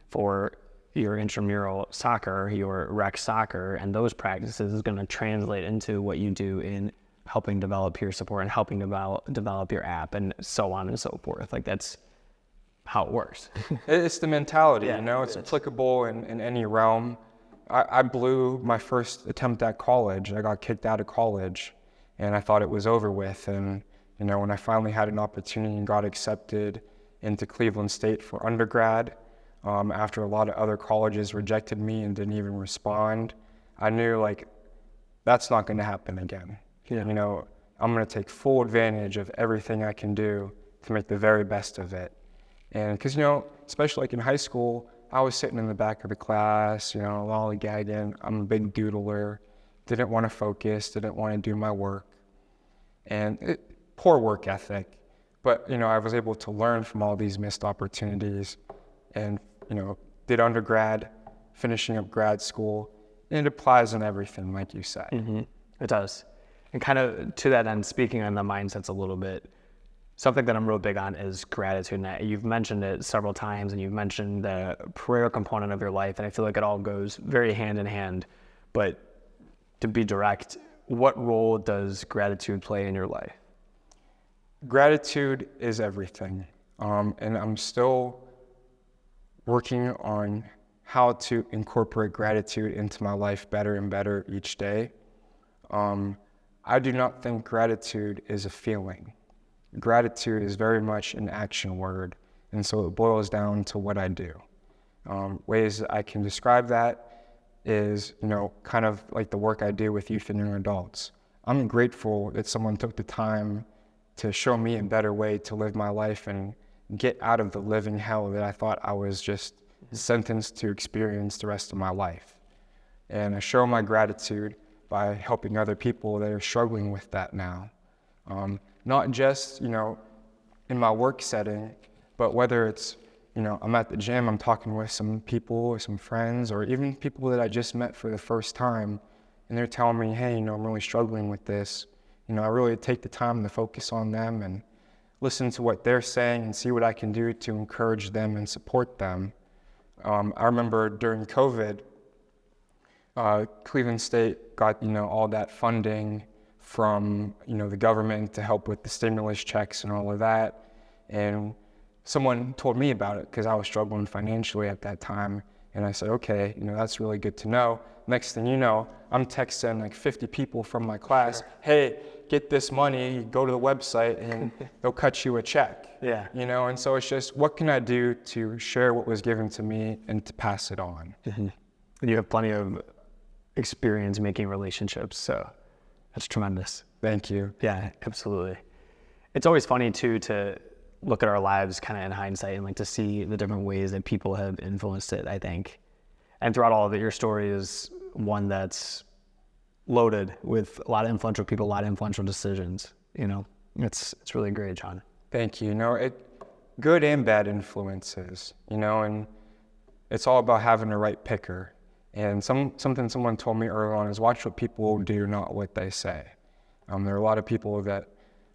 for your intramural soccer, your rec soccer, and those practices is going to translate into what you do in helping develop peer support and helping develop your app and so on and so forth. Like that's how it works. It's the mentality, it's applicable in any realm. I blew my first attempt at college. I got kicked out of college and I thought it was over with. And, when I finally had an opportunity and got accepted into Cleveland State for undergrad, after a lot of other colleges rejected me and didn't even respond, I knew like that's not going to happen again. Yeah. I'm going to take full advantage of everything I can do to make the very best of it. And because, especially like in high school, I was sitting in the back of the class, lollygagging. I'm a big doodler, didn't want to focus, didn't want to do my work. And poor work ethic. But, I was able to learn from all these missed opportunities and, did undergrad, finishing up grad school. And it applies in everything, like you said. Mm-hmm. It does. And kind of to that end, speaking on the mindsets a little bit, something that I'm real big on is gratitude. And you've mentioned it several times, and you've mentioned the prayer component of your life, and I feel like it all goes very hand in hand. But to be direct, what role does gratitude play in your life? Gratitude is everything. And I'm still working on how to incorporate gratitude into my life better and better each day. I do not think gratitude is a feeling. Gratitude is very much an action word, and so it boils down to what I do. Ways I can describe that is, kind of like the work I do with youth and young adults. I'm grateful that someone took the time to show me a better way to live my life and get out of the living hell that I thought I was just sentenced to experience the rest of my life. And I show my gratitude by helping other people that are struggling with that now. Not just, in my work setting, but whether it's, I'm at the gym, I'm talking with some people or some friends, or even people that I just met for the first time, and they're telling me, hey, I'm really struggling with this. I really take the time to focus on them and listen to what they're saying and see what I can do to encourage them and support them. I remember during COVID, Cleveland State got, all that funding from, the government to help with the stimulus checks and all of that. And someone told me about it because I was struggling financially at that time. And I said, okay, that's really good to know. Next thing you know, I'm texting like 50 people from my class, hey, get this money, go to the website and they'll cut you a check. Yeah. And so it's just, what can I do to share what was given to me and to pass it on? And you have plenty of experience making relationships, so that's tremendous. Thank you. Yeah, absolutely. It's always funny too to look at our lives kind of in hindsight and like to see the different ways that people have influenced it, I think. And throughout all of it, your story is one that's loaded with a lot of influential people, a lot of influential decisions. It's really great, John. Thank you. Good and bad influences, and it's all about having the right picker. And something someone told me early on is watch what people do, not what they say. There are a lot of people that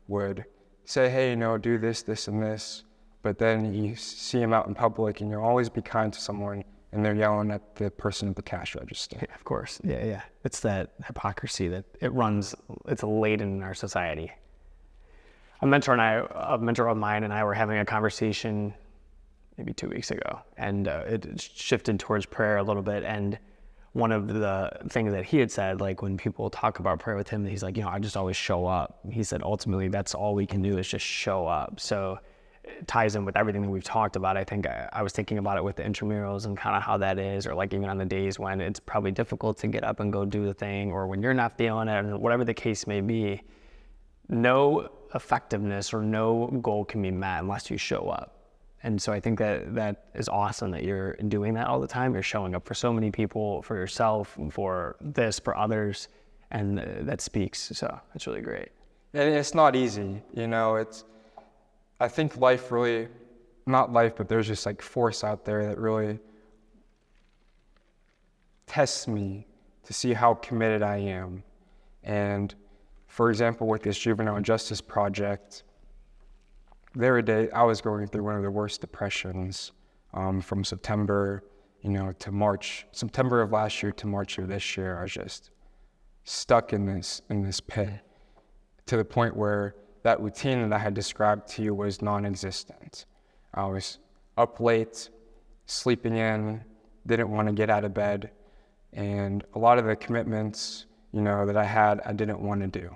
would say, hey, do this, this, and this, but then you see them out in public and you'll always be kind to someone and they're yelling at the person at the cash register. Yeah, of course. Yeah. It's that hypocrisy that it's laden in our society. A mentor of mine and I were having a conversation maybe 2 weeks ago, and it shifted towards prayer a little bit. And one of the things that he had said, like when people talk about prayer with him, he's like, I just always show up. He said, ultimately, that's all we can do is just show up. So it ties in with everything that we've talked about. I think I was thinking about it with the intramurals and kind of how that is, or like even on the days when it's probably difficult to get up and go do the thing, or when you're not feeling it, or whatever the case may be. No effectiveness or no goal can be met unless you show up. And so I think that is awesome that you're doing that all the time. You're showing up for so many people, for yourself, for this, for others, and that speaks. So it's really great. And it's not easy, I think life really, not life, but there's just like force out there that really tests me to see how committed I am. And for example, with this juvenile justice project, there a day I was going through one of the worst depressions from September, to March, September of last year to March of this year. I was just stuck in this pit to the point where that routine that I had described to you was non-existent. I was up late, sleeping in, didn't want to get out of bed, and a lot of the commitments, that I had, I didn't want to do.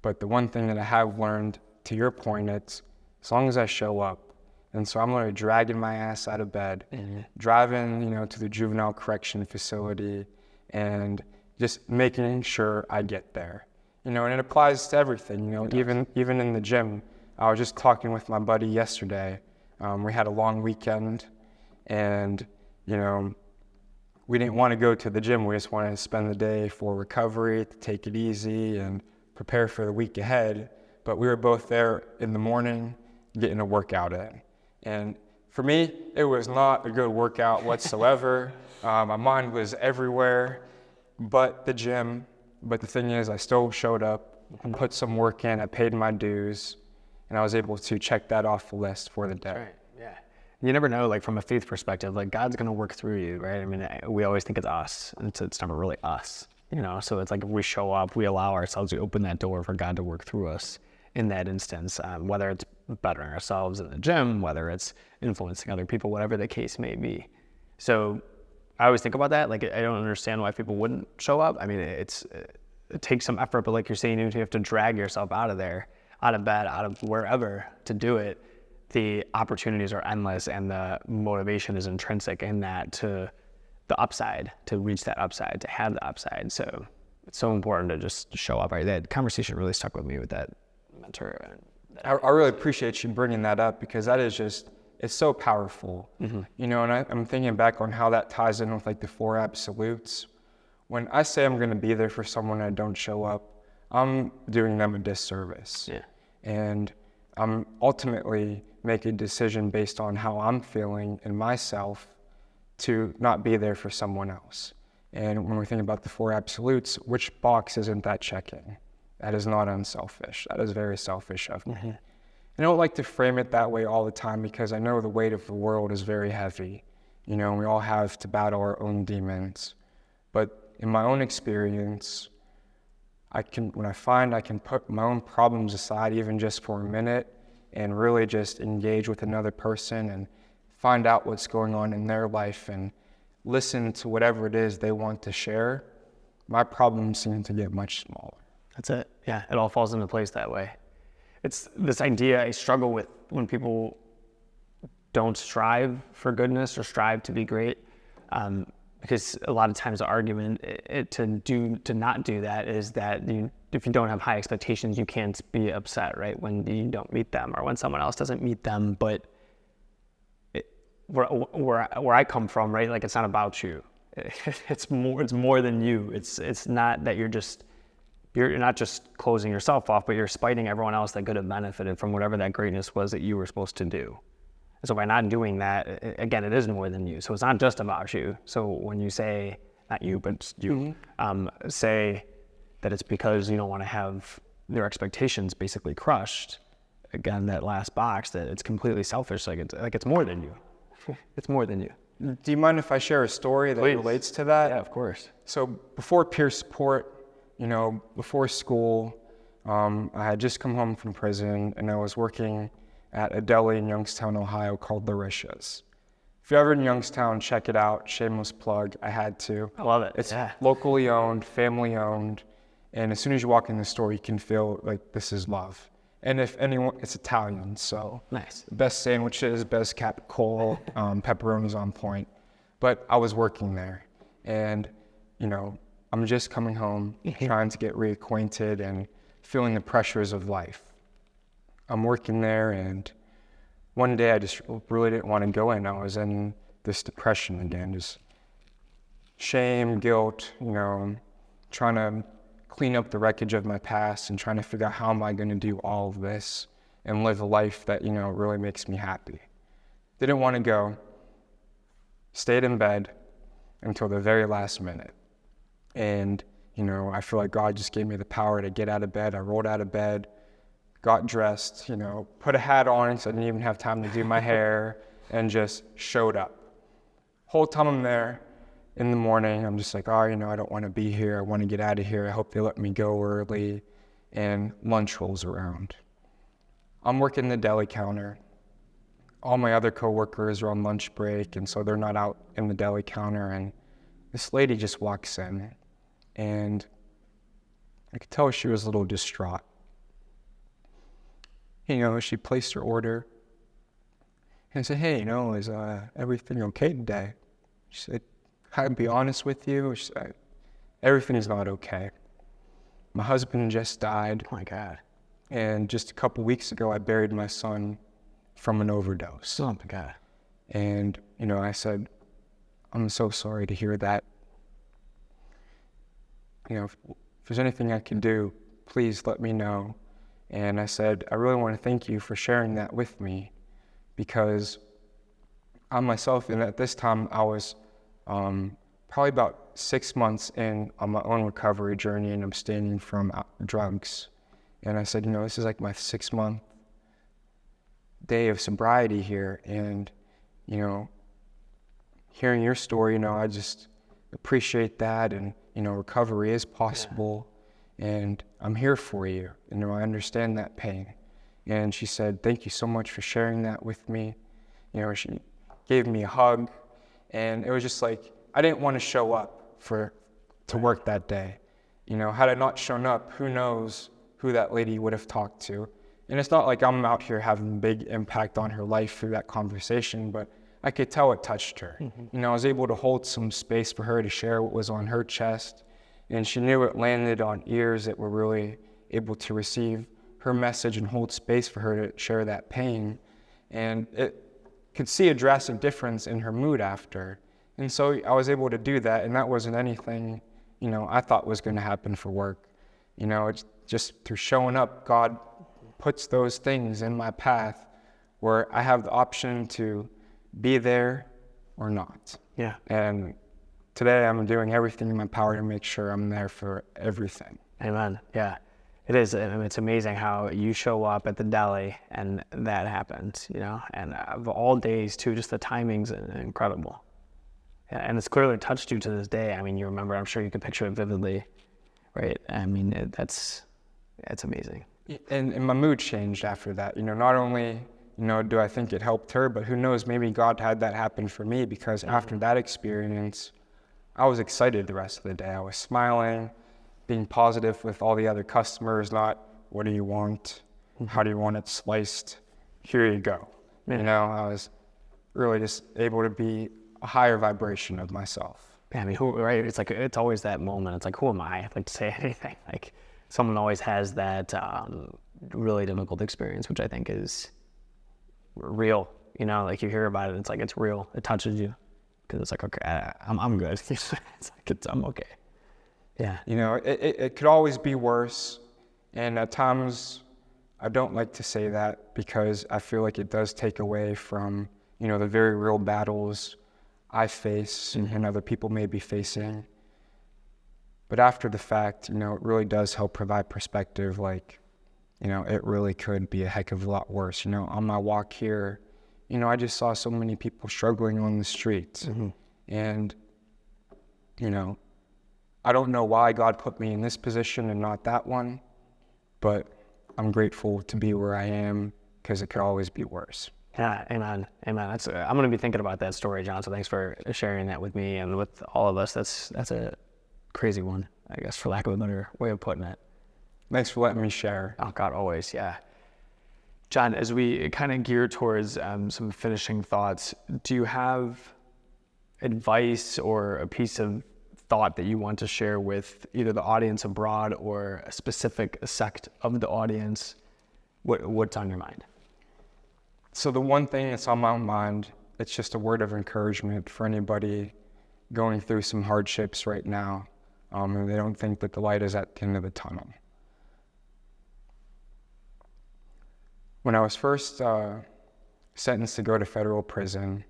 But the one thing that I have learned, to your point, it's as long as I show up. And so I'm going to dragging my ass out of bed, driving, to the juvenile correction facility, and just making sure I get there. And it applies to everything, even in the gym. I was just talking with my buddy yesterday. We had a long weekend, and, we didn't want to go to the gym. We just wanted to spend the day for recovery, to take it easy, and prepare for the week ahead. But we were both there in the morning, getting a workout in. And for me, it was not a good workout whatsoever. My mind was everywhere but the gym. But the thing is, I still showed up, put some work in, I paid my dues, and I was able to check that off the list for the day. That's right. Yeah. You never know, like from a faith perspective, like God's going to work through you, right? I mean, we always think it's us, and it's never really us, So it's like if we show up, we allow ourselves to open that door for God to work through us in that instance, whether it's bettering ourselves in the gym, whether it's influencing other people, whatever the case may be. So I always think about that. Like, I don't understand why people wouldn't show up. I mean, it takes some effort, but like you're saying, you have to drag yourself out of there, out of bed, out of wherever to do it. The opportunities are endless, and the motivation is intrinsic in that to the upside, to reach that upside, to have the upside. So it's so important to just show up. Right? That conversation really stuck with me with that mentor. I really appreciate you bringing that up, because that is just, it's so powerful. And I'm thinking back on how that ties in with like the 4 absolutes. When I say I'm going to be there for someone and I don't show up, I'm doing them a disservice. Yeah. And I'm ultimately making a decision based on how I'm feeling in myself to not be there for someone else. And when we think about the 4 absolutes, which box isn't that checking? That is not unselfish. That is very selfish of me. I don't like to frame it that way all the time, because I know the weight of the world is very heavy. We all have to battle our own demons. But in my own experience, when I find I can put my own problems aside even just for a minute and really just engage with another person and find out what's going on in their life and listen to whatever it is they want to share, my problems seem to get much smaller. That's it. Yeah, it all falls into place that way. It's this idea I struggle with when people don't strive for goodness or strive to be great, because a lot of times the argument to not do that is that if you don't have high expectations, you can't be upset, right, when you don't meet them or when someone else doesn't meet them. But where I come from, right, like, it's not about you. It's more than you. It's not that you're not just closing yourself off, but you're spiting everyone else that could have benefited from whatever that greatness was that you were supposed to do. So by not doing that, again, it is more than you. So it's not just about you. So when you say, not you, but you, say that it's because you don't want to have their expectations basically crushed, again, that last box, that it's completely selfish. Like it's more than you. It's more than you. Do you mind if I share a story that relates to that? Yeah, of course. So before peer support, before school, I had just come home from prison, and I was working at a deli in Youngstown, Ohio called Larisha's. If you're ever in Youngstown, check it out. Shameless plug. I had to. I love it. It's locally owned, family owned, and as soon as you walk in the store, you can feel like this is love. And if anyone, it's Italian, so nice. Best sandwiches, best capicola, pepperoni's on point. But I was working there, and I'm just coming home, trying to get reacquainted and feeling the pressures of life. I'm working there, and one day I just really didn't want to go in. I was in this depression again, just shame, guilt, trying to clean up the wreckage of my past and trying to figure out how am I going to do all of this and live a life that, really makes me happy. Didn't want to go. Stayed in bed until the very last minute. And, I feel like God just gave me the power to get out of bed. I rolled out of bed, got dressed, put a hat on so I didn't even have time to do my hair, and just showed up. Whole time I'm there in the morning, I'm just like, I don't want to be here. I want to get out of here. I hope they let me go early. And lunch rolls around. I'm working the deli counter. All my other coworkers are on lunch break, and so they're not out in the deli counter. And this lady just walks in, and I could tell she was a little distraught. She placed her order and said, hey, is everything okay today? She said, I'll be honest with you. She said, everything is not okay. My husband just died. Oh my God. And just a couple weeks ago, I buried my son from an overdose. Oh my God. And, I said, I'm so sorry to hear that. If there's anything I can do, please let me know. And I said, I really want to thank you for sharing that with me, because I myself, and at this time I was probably about 6 months in on my own recovery journey and abstaining from drugs. And I said, this is like my 6-month day of sobriety here. And, hearing your story, I just appreciate that. And, recovery is possible. Yeah. And I'm here for you. I understand that pain. And she said, thank you so much for sharing that with me. She gave me a hug. And it was just like, I didn't want to show up to work that day. Had I not shown up, who knows who that lady would have talked to. And it's not like I'm out here having a big impact on her life through that conversation, but I could tell it touched her. Mm-hmm. I was able to hold some space for her to share what was on her chest. And she knew it landed on ears that were really able to receive her message and hold space for her to share that pain. And it could see a drastic difference in her mood after. And so I was able to do that, and that wasn't anything, I thought was going to happen for work. It's just through showing up, God puts those things in my path where I have the option to be there or not. Yeah. And today I'm doing everything in my power to make sure I'm there for everything. Amen. Yeah. It is. It's amazing how you show up at the deli and that happens, and of all days too, just the timing's incredible. Yeah, and it's clearly touched you to this day. You remember, I'm sure you can picture it vividly, right? It's amazing. And my mood changed after that. Not only do I think it helped her? But who knows, maybe God had that happen for me, because after that experience, I was excited the rest of the day. I was smiling, being positive with all the other customers, not, what do you want? How do you want it sliced? Here you go. Yeah. I was really just able to be a higher vibration of myself. Yeah, I mean, right? It's like, it's always that moment. It's like, who am I? Like, to say anything. Like, someone always has that really difficult experience, which I think is real. Like, you hear about it, it's like, it's real. It touches you, because it's like, okay, I'm good. It's like, I'm okay. Yeah. It could always be worse, and at times I don't like to say that, because I feel like it does take away from the very real battles I face and other people may be facing. But after the fact, it really does help provide perspective. Like, it really could be a heck of a lot worse. On my walk here, I just saw so many people struggling on the streets. And, I don't know why God put me in this position and not that one, but I'm grateful to be where I am, because it could always be worse. Yeah, amen. I'm going to be thinking about that story, John. So thanks for sharing that with me and with all of us. That's a crazy one, I guess, for lack of a better way of putting it. Thanks for letting me share. Oh God, always, yeah. John, as we kind of gear towards some finishing thoughts, do you have advice or a piece of thought that you want to share with either the audience abroad or a specific sect of the audience? What's on your mind? So the one thing that's on my mind, it's just a word of encouragement for anybody going through some hardships right now, and they don't think that the light is at the end of the tunnel. When I was first sentenced to go to federal prison,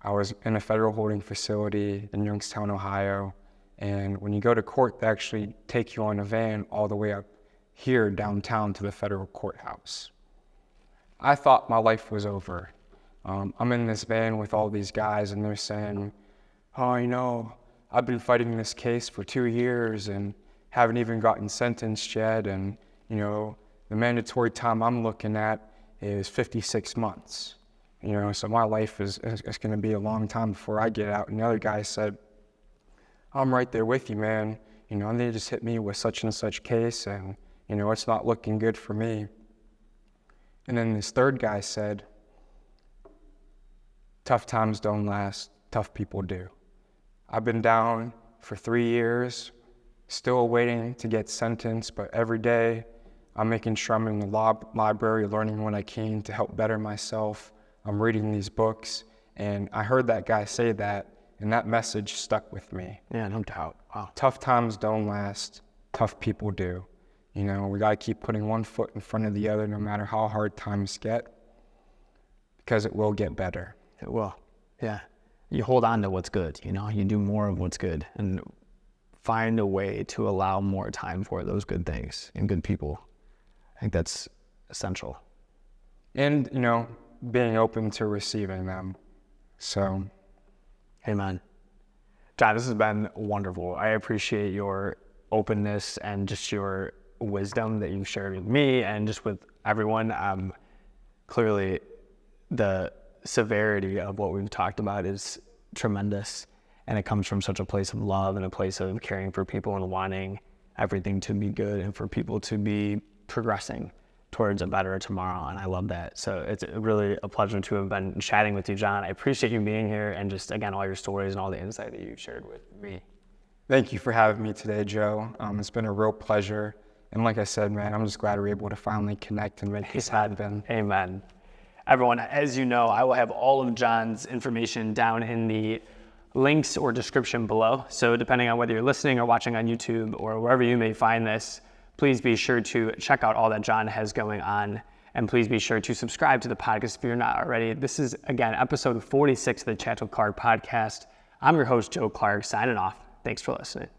I was in a federal holding facility in Youngstown, Ohio, and when you go to court, they actually take you on a van all the way up here downtown to the federal courthouse. I thought my life was over. I'm in this van with all these guys, and they're saying, oh, I've been fighting this case for 2 years and haven't even gotten sentenced yet, and, the mandatory time I'm looking at is 56 months. So my life is going to be a long time before I get out. And the other guy said, I'm right there with you, man. They just hit me with such and such case, and, it's not looking good for me. And then this third guy said, tough times don't last, tough people do. I've been down for 3 years, still waiting to get sentenced, but every day I'm making sure I'm in the library learning what I can to help better myself. I'm reading these books, and I heard that guy say that, and that message stuck with me. Yeah, no doubt. Wow. Tough times don't last, tough people do. We got to keep putting one foot in front of the other no matter how hard times get, because it will get better. It will, yeah. You hold on to what's good, you do more of what's good and find a way to allow more time for those good things and good people. I think that's essential. And, being open to receiving them. So. Amen. John, this has been wonderful. I appreciate your openness and just your wisdom that you've shared with me and just with everyone. Clearly, the severity of what we've talked about is tremendous, and it comes from such a place of love and a place of caring for people and wanting everything to be good and for people to be progressing towards a better tomorrow, and I love that. So it's really a pleasure to have been chatting with you, John. I appreciate you being here and just, again, all your stories and all the insight that you've shared with me. Thank you for having me today, Joe. It's been a real pleasure. And like I said, man, I'm just glad we're able to finally connect and make this happen. Amen. Everyone, as you know, I will have all of John's information down in the links or description below. So depending on whether you're listening or watching on YouTube or wherever you may find this, please be sure to check out all that John has going on. And please be sure to subscribe to the podcast if you're not already. This is, again, episode 46 of the Chat with Clark podcast. I'm your host, Joe Clark, signing off. Thanks for listening.